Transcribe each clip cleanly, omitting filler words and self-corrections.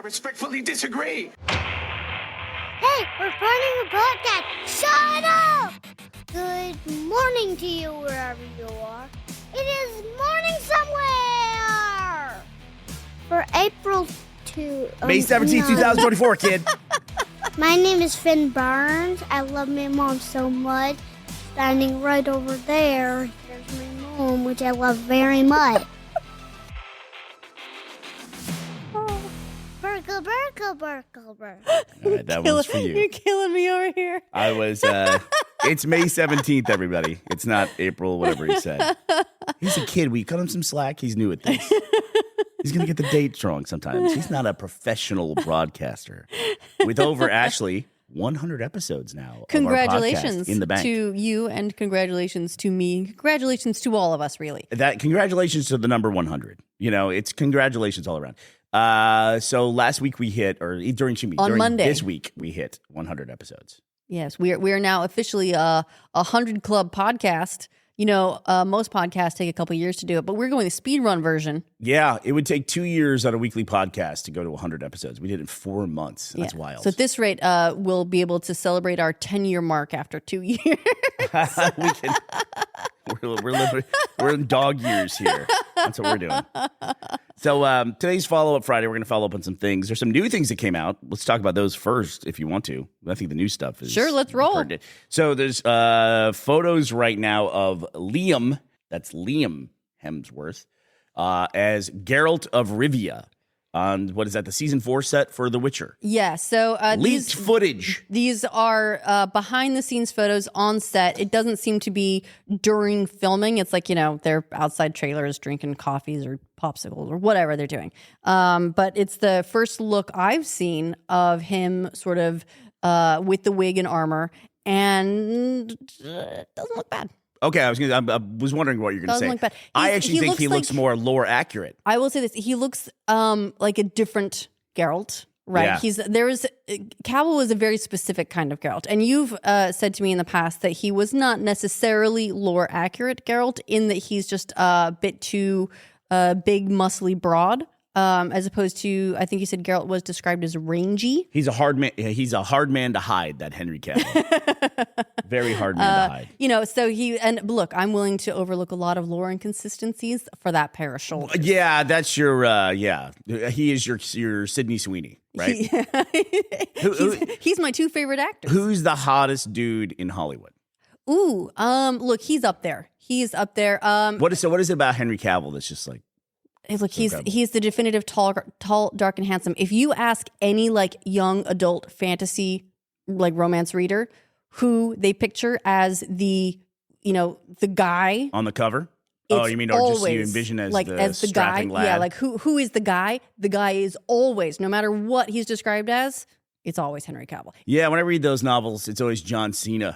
respectfully disagree. Hey, we're running a podcast. Shut up! Good morning to you wherever you are. It is morning somewhere. For April 2... May 17th, 2024, kid. My name is Finn Burns. I love my mom so much. Standing right over there, there's my mom, which I love very much. Burgle, burgle, burgle, burgle. All right, that one's for you. You're killing me over here. I was, it's May 17th, everybody. It's not April, whatever he said. He's a kid. We cut him some slack. He's new at this. He's going to get the date wrong sometimes. He's not a professional broadcaster. With over, Ashley, 100 episodes now. Congratulations of our podcast in the bank. To you and congratulations to me. Congratulations to all of us, really. Congratulations to the number 100. You know, it's congratulations all around. So last week we hit, or during Monday. This week we hit 100 episodes. Yes, we are now officially a 100 Club podcast. You know, most podcasts take a couple years to do it, but we're going the speed run version. Yeah, it would take 2 years on a weekly podcast to go to 100 episodes. We did it in 4 months. That's wild. So at this rate, we'll be able to celebrate our 10-year mark after 2 years. We're in dog years here. That's what we're doing. So today's follow-up Friday. We're going to follow up on some things. There's some new things that came out. Let's talk about those first if you want to. I think the new stuff is... Sure, let's roll. Pertinent. So there's photos right now of Liam, that's Liam Hemsworth, as Gerald of Rivia on, what is that, the season 4 set for The Witcher. Yeah, so... Leaked footage. These are behind-the-scenes photos on set. It doesn't seem to be during filming. It's like, you know, they're outside trailers drinking coffees or popsicles or whatever they're doing. But it's the first look I've seen of him sort of with the wig and armor, and it doesn't look bad. Okay, I was wondering what you're going to say. Look bad. I actually think he looks more lore accurate. I will say this: he looks like a different Geralt, right? Yeah. Cavill was a very specific kind of Geralt, and you've said to me in the past that he was not necessarily lore accurate Geralt, in that he's just a bit too big, muscly, broad. As opposed to, I think you said Geralt was described as rangy. He's a hard man. He's a hard man to hide. That Henry Cavill, very hard man to hide. You know, so and look, I'm willing to overlook a lot of lore inconsistencies for that pair of shoulders. Yeah, that's your. He is your Sydney Sweeney, right? He's my two favorite actors. Who's the hottest dude in Hollywood? Ooh, look, he's up there. He's up there. What is it about Henry Cavill that's just like? Look, he's the definitive tall, dark, and handsome. If you ask any like young adult fantasy like romance reader who they picture as the guy on the cover, you mean, or just you envision as like the strapping guy? lad? Yeah, like who is the guy? The guy is always, no matter what he's described as, it's always Henry Cavill. Yeah, when I read those novels, it's always John Cena.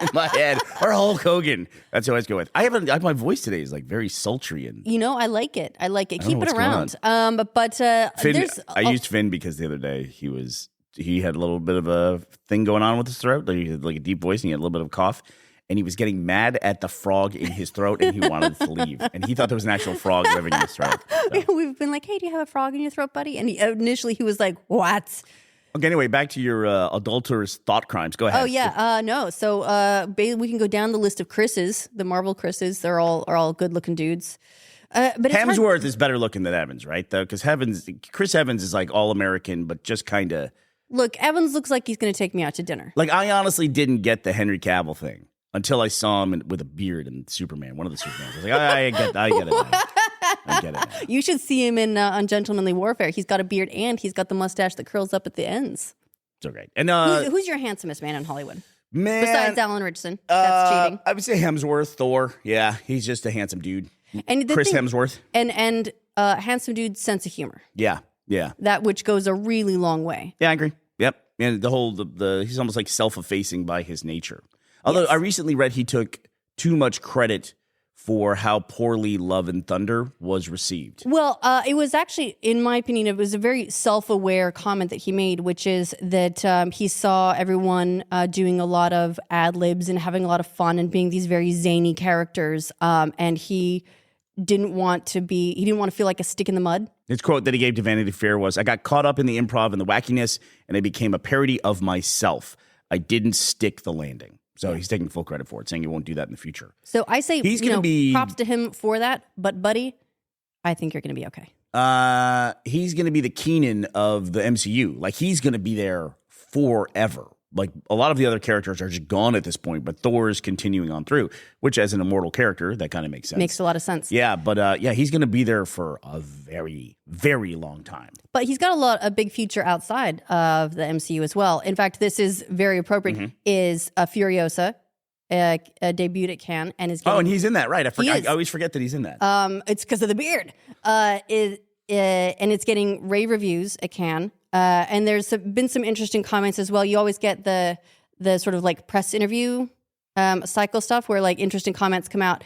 In my head, or Hulk Hogan. That's who I always go with. My voice today is like very sultry and. You know, I like it. Keep it around. Finn, I used Finn because the other day he had a little bit of a thing going on with his throat. Like, he had like a deep voice and he had a little bit of a cough. And he was getting mad at the frog in his throat, and he wanted to leave. And he thought there was an actual frog living in his throat. So. We've been like, hey, do you have a frog in your throat, buddy? And initially he was like, what? Okay, anyway, back to your adulterous thought crimes. Go ahead. Oh, yeah. No. So we can go down the list of Chris's, the Marvel Chris's. They're all good-looking dudes. But Hemsworth is better looking than Evans, right? Though, because Chris Evans is like all-American, but just kind of... Look, Evans looks like he's going to take me out to dinner. Like, I honestly didn't get the Henry Cavill thing until I saw him with a beard in Superman, one of the Supermans. I was like, I get it now. I get it now. You should see him in Ungentlemanly Warfare. He's got a beard and he's got the mustache that curls up at the ends. So great. And who's your handsomest man in Hollywood? Man, besides Alan Richardson, that's cheating. I would say Hemsworth, Thor. Yeah, he's just a handsome dude. And Chris Hemsworth. And handsome dude's sense of humor. Yeah. That which goes a really long way. Yeah, I agree. Yep. And the whole he's almost like self-effacing by his nature. Although I recently read he took too much credit for how poorly Love and Thunder was received. Well, it was actually, in my opinion, it was a very self-aware comment that he made, which is that he saw everyone doing a lot of ad libs and having a lot of fun and being these very zany characters, and he didn't want to feel like a stick in the mud. His quote that he gave to Vanity Fair was, "I got caught up in the improv and the wackiness, and I became a parody of myself. I didn't stick the landing." So he's taking full credit for it, saying he won't do that in the future. So I say, he's going to be props to him for that. But buddy, I think you're going to be okay. He's going to be the Keenan of the MCU. Like, he's going to be there forever. Like, a lot of the other characters are just gone at this point, but Thor is continuing on through, which as an immortal character, that kind of makes sense. Makes a lot of sense. Yeah, but he's going to be there for a very, very long time. But he's got a big future outside of the MCU as well. In fact, this is very appropriate. Mm-hmm. Is Furiosa debuted at Cannes and is getting, and he's in that, right? I always forget that he's in that. It's because of the beard. And it's getting rave reviews at Cannes. And there's been some interesting comments as well. You always get the sort of like press interview cycle stuff where like interesting comments come out.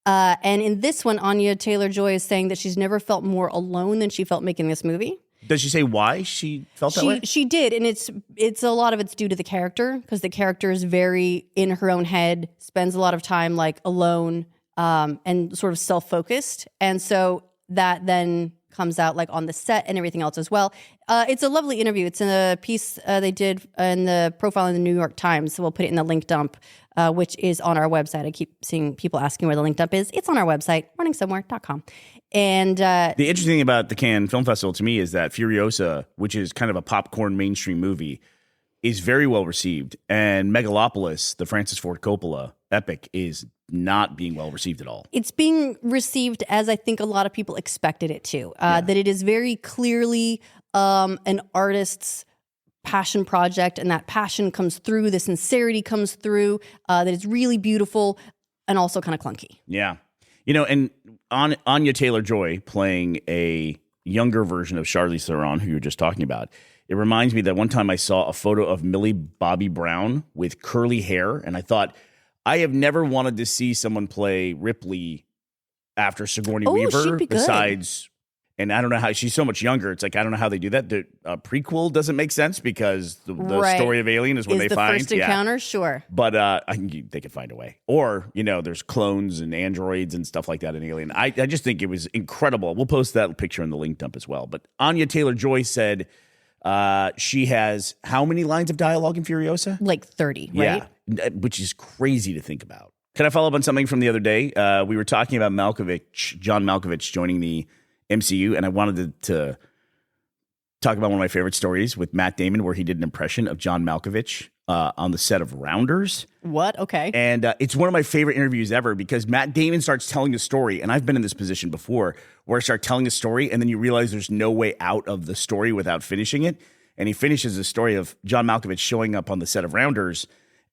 And in this one, Anya Taylor-Joy is saying that she's never felt more alone than she felt making this movie. Does she say why she felt that way? She did, and it's a lot of it's due to the character, because the character is very in her own head, spends a lot of time like alone and sort of self-focused, and so that then comes out like on the set and everything else as well. It's a lovely interview. It's in a piece they did in the profile in the New York Times, so we'll put it in the link dump, which is on our website. I keep seeing people asking where the link dump is. It's on our website, morningsomewhere.com. And the interesting thing about the Cannes Film Festival to me is that Furiosa, which is kind of a popcorn mainstream movie, is very well received. And Megalopolis, the Francis Ford Coppola epic, is not being well received at all. It's being received as I think a lot of people expected it to. That it is very clearly an artist's passion project, and that passion comes through, the sincerity comes through, that it's really beautiful and also kind of clunky. Yeah. And Anya Taylor-Joy playing a younger version of Charlize Theron, who you were just talking about, it reminds me that one time I saw a photo of Millie Bobby Brown with curly hair, and I thought, I have never wanted to see someone play Ripley after Sigourney Weaver. She'd be good. Besides, and I don't know how, she's so much younger. It's like, I don't know how they do that. The prequel doesn't make sense because the story of Alien is when they find. The first encounter, sure. But they could find a way. Or, there's clones and androids and stuff like that in Alien. I just think it was incredible. We'll post that picture in the link dump as well. But Anya Taylor-Joy said she has how many lines of dialogue in Furiosa? Like 30, right? Yeah, which is crazy to think about. Can I follow up on something from the other day? We were talking about John Malkovich joining the MCU, and I wanted to talk about one of my favorite stories with Matt Damon, where he did an impression of John Malkovich on the set of Rounders. What? Okay. And it's one of my favorite interviews ever because Matt Damon starts telling a story, and I've been in this position before, where I start telling a story, and then you realize there's no way out of the story without finishing it. And he finishes the story of John Malkovich showing up on the set of Rounders,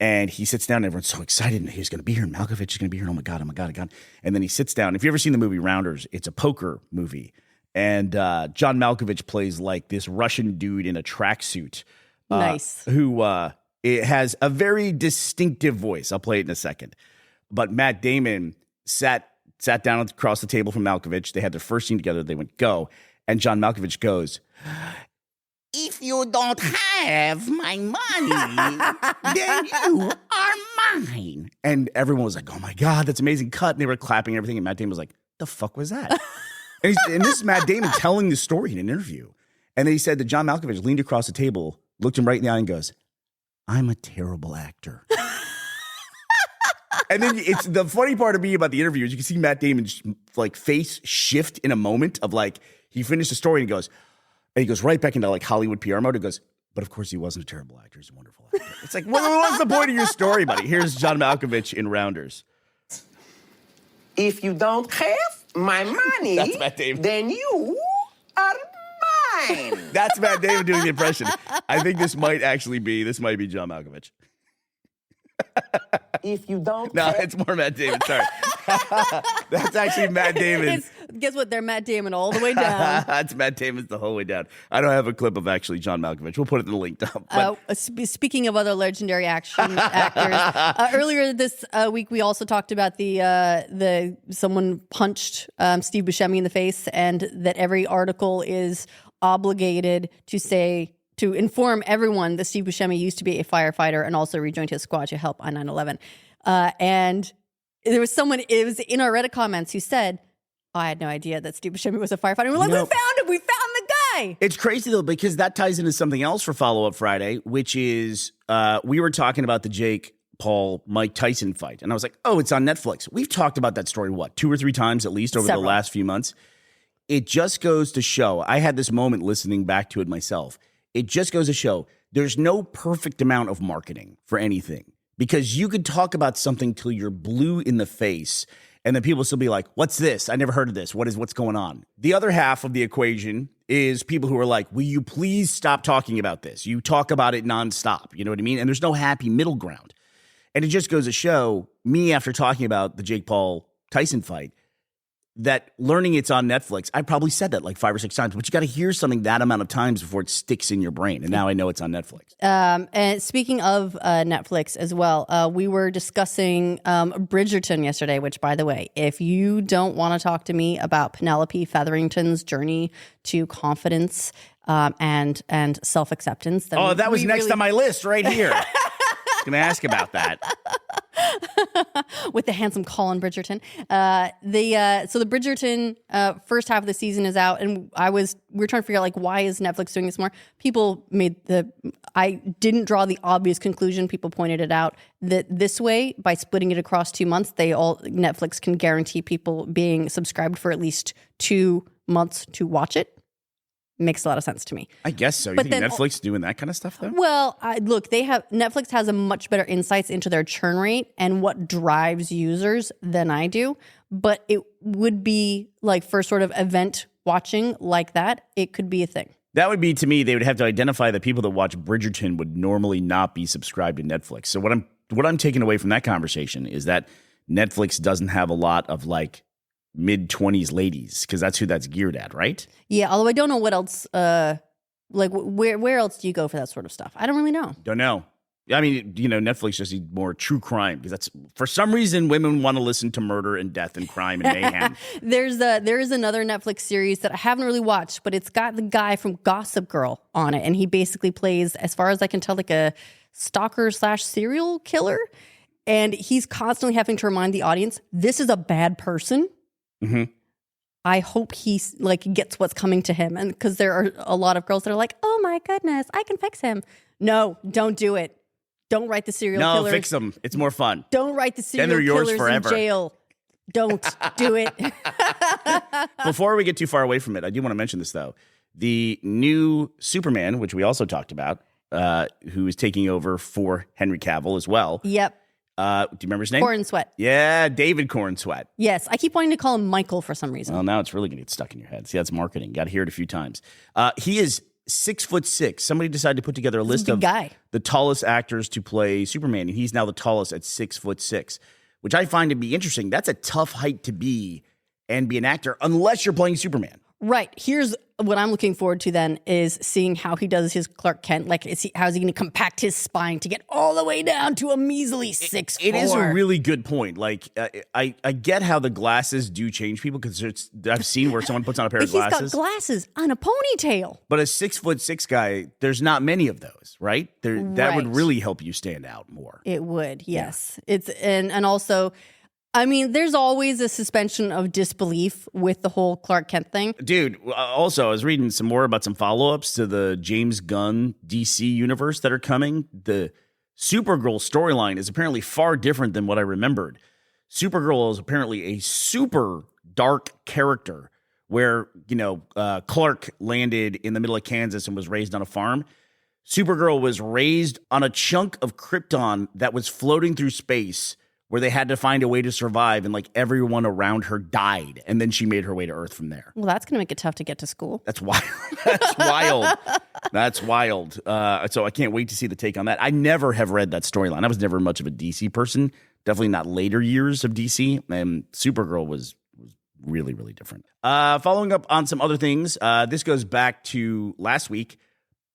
and he sits down, and everyone's so excited, and he's going to be here, and Malkovich is going to be here, oh my God. And then he sits down. If you've ever seen the movie Rounders, it's a poker movie. And John Malkovich plays like this Russian dude in a tracksuit. Nice. Who it has a very distinctive voice. I'll play it in a second. But Matt Damon sat down across the table from Malkovich. They had their first scene together. They went, go. And John Malkovich goes, if you don't have my money, then you are mine. And everyone was like, oh my God, that's amazing cut. And they were clapping and everything. And Matt Damon was like, the fuck was that? and this is Matt Damon telling the story in an interview. And then he said that John Malkovich leaned across the table, looked him right in the eye and goes, I'm a terrible actor. And then it's the funny part of me about the interview is you can see Matt Damon's like face shift in a moment of like, he finished the story and he goes right back into like Hollywood PR mode. He goes, but of course he wasn't a terrible actor. He's a wonderful actor. It's like, what was the point of your story, buddy? Here's John Malkovich in Rounders. If you don't have my money, That's Matt Damon. Then you are mine. That's Matt Damon doing the impression. I think this might be John Malkovich. If you don't No, it's more Matt Damon. Sorry. That's actually Matt Damon. Guess what? They're Matt Damon all the way down. That's Matt Damon's the whole way down. I don't have a clip of actually John Malkovich. We'll put it in the link down. Speaking of other legendary action actors, earlier this week we also talked about the someone punched Steve Buscemi in the face, and that every article is obligated to inform everyone that Steve Buscemi used to be a firefighter and also rejoined his squad to help on 9/11. And there was someone, it was in our Reddit comments, who said, I had no idea that Steve Buscemi was a firefighter. We're like, No. we found him. We found the guy. It's crazy, though, because that ties into something else for Follow-Up Friday, which is we were talking about the Jake Paul, Mike Tyson fight. And I was like, oh, it's on Netflix. We've talked about that story, 2 or 3 times at least over Several. the last few months. It just goes to show, I had this moment listening back to it myself. It just goes to show there's no perfect amount of marketing for anything, because you could talk about something till you're blue in the face and then people still be like, what's this? I never heard of this. What's going on? The other half of the equation is people who are like, will you please stop talking about this? You talk about it nonstop. You know what I mean? And there's no happy middle ground. And it just goes to show me, after talking about the Jake Paul Tyson fight, that learning it's on Netflix, I probably said that like 5 or 6 times, but you got to hear something that amount of times before it sticks in your brain. And now I know it's on Netflix. And speaking of Netflix as well, we were discussing Bridgerton yesterday, which, by the way, if you don't want to talk to me about Penelope Featherington's journey to confidence and self-acceptance. Then that was next on my list right here. I was going to ask about that. With the handsome Colin Bridgerton. So the Bridgerton first half of the season is out, and we were trying to figure out, like, why is Netflix doing this more? People I didn't draw the obvious conclusion. People pointed it out that this way, by splitting it across 2 months, Netflix can guarantee people being subscribed for at least 2 months to watch it. Makes a lot of sense to me. I guess so. You think Netflix doing that kind of stuff, though? Well, look, Netflix has a much better insights into their churn rate and what drives users than I do. But it would be like, for sort of event watching like that, it could be a thing. That would be, to me, they would have to identify the people that watch Bridgerton would normally not be subscribed to Netflix. So what I'm taking away from that conversation is that Netflix doesn't have a lot of like mid-20s ladies, because that's who that's geared at, right? Yeah, although I don't know what else, like where else do you go for that sort of stuff? I don't really know. Don't know. I mean, Netflix just needs more true crime, because that's, for some reason, women want to listen to murder and death and crime and mayhem. There is another Netflix series that I haven't really watched, but it's got the guy from Gossip Girl on it, and he basically plays, as far as I can tell, like a stalker / serial killer, and he's constantly having to remind the audience, this is a bad person. Mm-hmm. I hope he gets what's coming to him, and because there are a lot of girls that are like, "Oh my goodness, I can fix him." No, don't do it. Don't write the serial killers. No, fix them. It's more fun. Don't write the serial killers in jail. Don't do it. Before we get too far away from it, I do want to mention this, though. The new Superman, which we also talked about, who is taking over for Henry Cavill as well. Yep. Do you remember his name? Cornsweat. Yeah, David Cornsweat. Yes, I keep wanting to call him Michael for some reason. Well, now it's really going to get stuck in your head. See, that's marketing. Got to hear it a few times. He is 6'6". Somebody decided to put together a list of the tallest actors to play Superman, and he's now the tallest at 6'6", which I find to be interesting. That's a tough height to be and be an actor, unless you're playing Superman. Right. Here's what I'm looking forward to then is seeing how he does his Clark Kent. Like, how's he going to compact his spine to get all the way down to a measly 6'4"? It is a really good point. Like, I get how the glasses do change people, because I've seen where someone puts on a pair of glasses. He's got glasses on a ponytail. But a 6'6" guy, there's not many of those, right? That would really help you stand out more. It would, yes. Yeah. And also, I mean, there's always a suspension of disbelief with the whole Clark Kent thing. Dude, also, I was reading some more about some follow-ups to the James Gunn DC universe that are coming. The Supergirl storyline is apparently far different than what I remembered. Supergirl is apparently a super dark character where, Clark landed in the middle of Kansas and was raised on a farm. Supergirl was raised on a chunk of Krypton that was floating through space, where they had to find a way to survive, and everyone around her died, and then she made her way to Earth from there. Well, that's going to make it tough to get to school. That's wild. That's wild. That's wild. So I can't wait to see the take on that. I never have read that storyline. I was never much of a DC person. Definitely not later years of DC. And Supergirl was really, really different. Following up on some other things, this goes back to last week.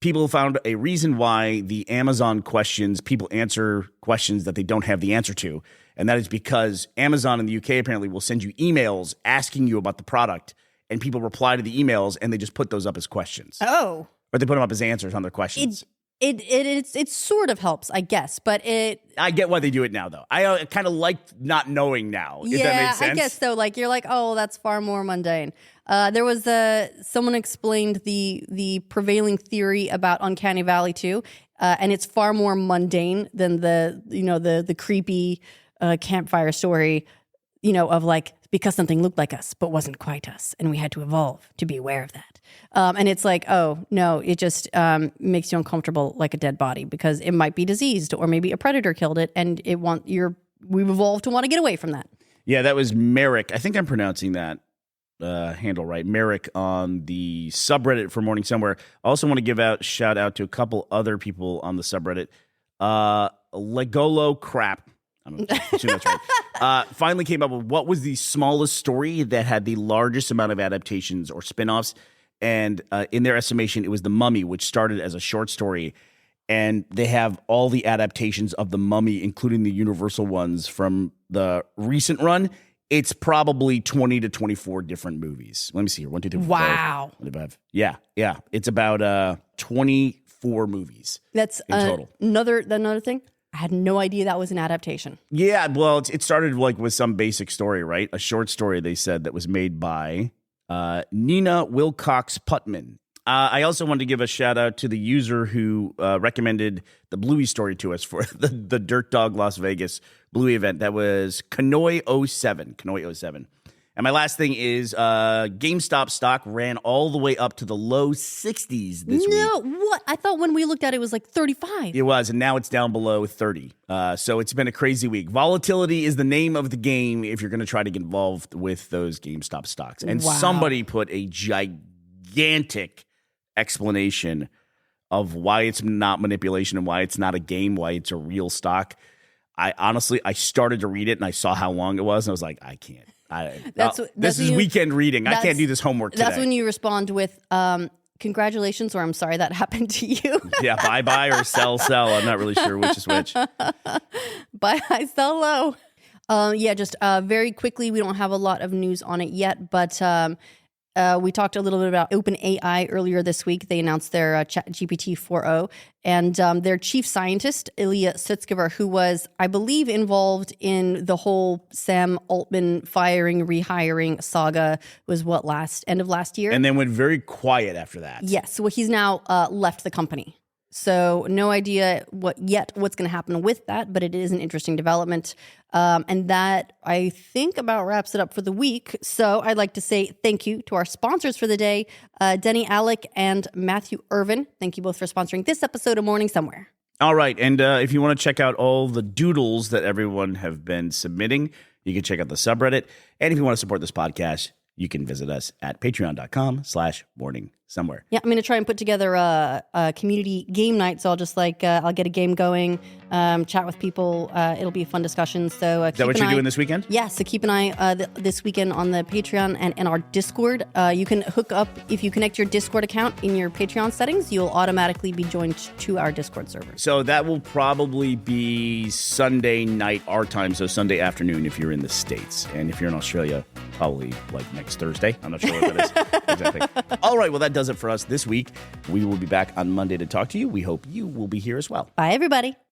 People found a reason why the Amazon questions, people answer questions that they don't have the answer to. And that is because Amazon in the UK apparently will send you emails asking you about the product, and people reply to the emails and they just put those up as questions. Oh. Or they put them up as answers on their questions. It sort of helps, I guess, but I get why they do it now, though. I kind of like not knowing now, if that makes sense. I guess so. Like, you're like, oh, that's far more mundane. There was someone explained the prevailing theory about Uncanny Valley 2, and it's far more mundane than the creepy campfire story, of like, because something looked like us but wasn't quite us, and we had to evolve to be aware of that. And it's like, oh no, it just makes you uncomfortable like a dead body, because it might be diseased, or maybe a predator killed it, and we've evolved to want to get away from that. Yeah, that was Merrick. I think I'm pronouncing that handle right. Merrick on the subreddit for Morning Somewhere. I also want to give shout out to a couple other people on the subreddit. Legolo Crap. I'm assuming that's right. Finally came up with what was the smallest story that had the largest amount of adaptations or spinoffs. And in their estimation, it was The Mummy, which started as a short story. And they have all the adaptations of The Mummy, including the Universal ones from the recent run. It's probably 20 to 24 different movies. Let me see here. 1, 2, 3, 4, wow. 5, 5. Yeah. It's about 24 movies. That's in total. Another thing. I had no idea that was an adaptation. Yeah, well, it started like with some basic story, right? A short story, they said, that was made by Nina Wilcox Putman. I also wanted to give a shout out to the user who recommended the Bluey story to us for the Dirt Dog Las Vegas Bluey event. That was Kanoi07. And my last thing is GameStop stock ran all the way up to the low 60s this week. No, what? I thought when we looked at it was like 35. It was, and now it's down below 30. So it's been a crazy week. Volatility is the name of the game if you're going to try to get involved with those GameStop stocks. And somebody put a gigantic explanation of why it's not manipulation and why it's not a game, why it's a real stock. I started to read it and I saw how long it was and I was like, I can't. This is weekend reading. I can't do this homework today. That's when you respond with, congratulations, or I'm sorry that happened to you. Yeah, buy or sell. I'm not really sure which is which. Buy high, sell low. Just very quickly, we don't have a lot of news on it yet, but we talked a little bit about OpenAI earlier this week. They announced their ChatGPT 4.0, and their chief scientist, Ilya Sutskever, who was, I believe, involved in the whole Sam Altman firing, rehiring saga, was end of last year? And then went very quiet after that. Yes. Well, he's now left the company. So no idea what's going to happen with that, but it is an interesting development. And that, I think, about wraps it up for the week. So I'd like to say thank you to our sponsors for the day, Denny Alec and Matthew Irvin. Thank you both for sponsoring this episode of Morning Somewhere. All right. And if you want to check out all the doodles that everyone have been submitting, you can check out the subreddit. And if you want to support this podcast, you can visit us at patreon.com/morning somewhere. Yeah, I'm going to try and put together a community game night. So I'll just I'll get a game going, chat with people. It'll be a fun discussion. So is that what you're doing this weekend? Yeah, so keep an eye this weekend on the Patreon and our Discord. You can hook up, if you connect your Discord account in your Patreon settings, you'll automatically be joined to our Discord server. So that will probably be Sunday night our time, so Sunday afternoon if you're in the States. And if you're in Australia, probably like next Thursday. I'm not sure what that is exactly. All right, well, that does it for us this week. We will be back on Monday to talk to you. We hope you will be here as well. Bye, everybody.